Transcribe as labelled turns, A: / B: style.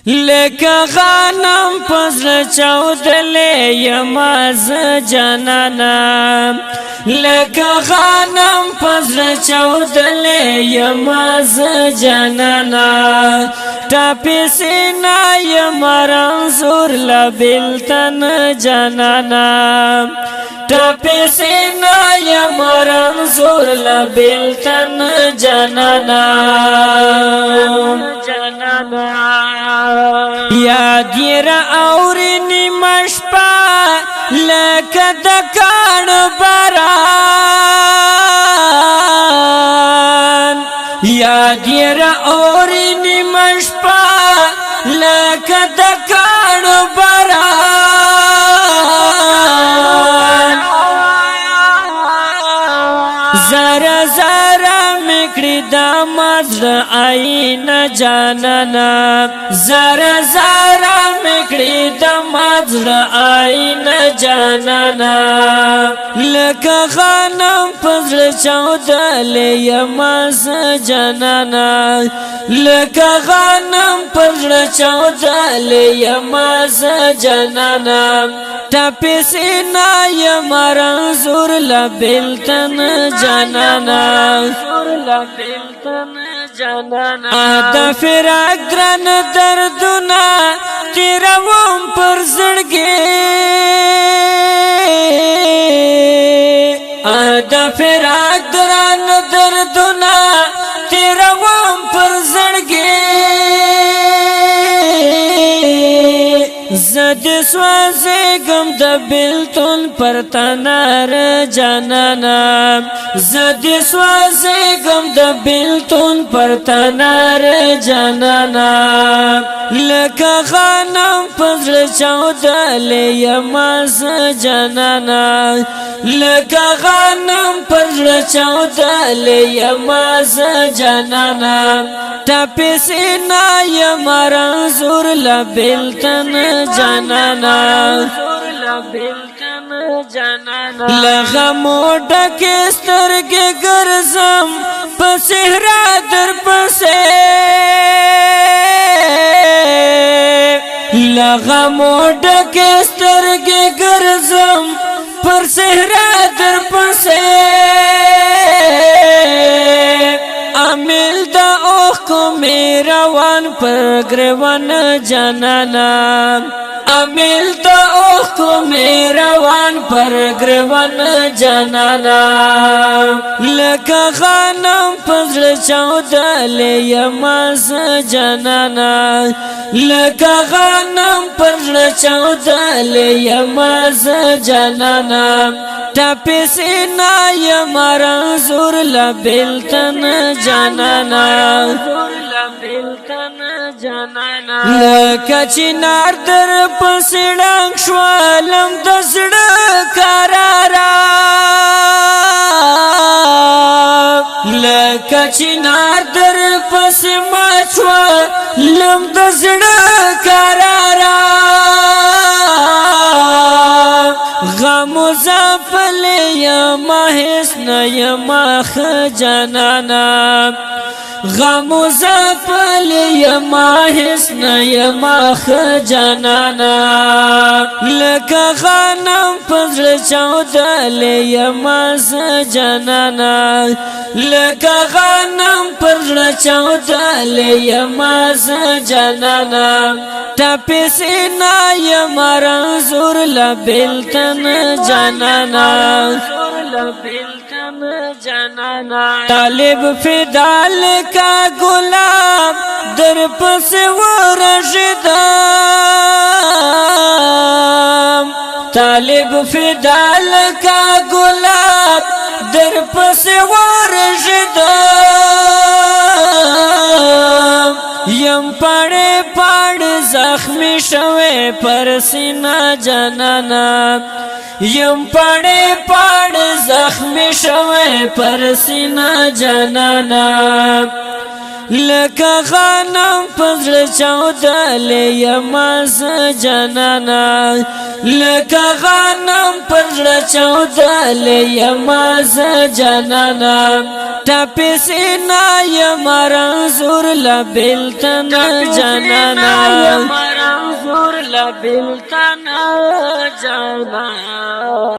A: لکه غنم پزړه چاودلې یما ز جانانا لکه غنم پزړه چاودلې یما ز جانانا ټاپې سینا یما رنزور لبلتن جانانا ټاپې سینا یما رنزور لبلتن جانانا یاد یې را اورینې مشپه لکه د کاڼو باران یاد یې را اورینې مشپه لکه د کاڼو باران زره زره میکړي د مزړه آینه جانانا زره زره میکړي د مزړه آینه جانانا لکه غنم پزړه چاودلې یما ز جانانا لکه غنم پزړه چاودلې یما ز جانانا ټاپې سینا یما رنزور لبلتن جانانا د فراق درن دردونه تیروم پر زړګي د فراق درن دردونه تیروم پر زړګي زد سوازگم د بلتون پر تنار جانانا زد سوازگم د بلتون پر تنار جانانا لکه غنم پزړه چاودلې یما ز جانانا لکه غنم پزړه چاودلې یما ز جانانا ټاپې سینا یما رنزور لبلتن جانانا لغمو ډکې سترګې ګرځم په صحرا در پسې لغمو ډکې سترګې ګرځم پر صحرا در پسې امیل دا اوخ کو میروان پر گریوان جانانا امیل دا اوخ کو میروان پر گریوان جانانا لکه غنم پزړه چاودلې یما ز جانانا لکه غنم پزړه چاودلې یما ز جانانا ټاپې سینا یما رنزور لبلتن جانانا لکه چنار در پسې ډنګ شوالم د زړه قراره لکه چنار در پسې مات شوالم د زړه قراره غم زفل یما حسن یما خجانانا غم زفل یما حسن یما خجانانا لکه غنم پزړه چاودلې یما ز جانانا لکه غنم پزړه چاودلې یما ز جانانا ټاپې سینا یما رنزور لبلتن جانانا طالب فدال کا گلاب در پس ورشدم طالب فدال کا گلاب در پس ورشدم یم پړې پړ زخمی شوه پر سینا جانانا یم پړې پړ زخمی شوه پر سینا جانانا لکه غنم پزړه چاودلې یما ز جانانا لکه غنم پزړه چاودلې یما ز جانانا ټاپې سینا یما رنزور لبلتن جانانا جانا یم رنځور له بېلتانه جانا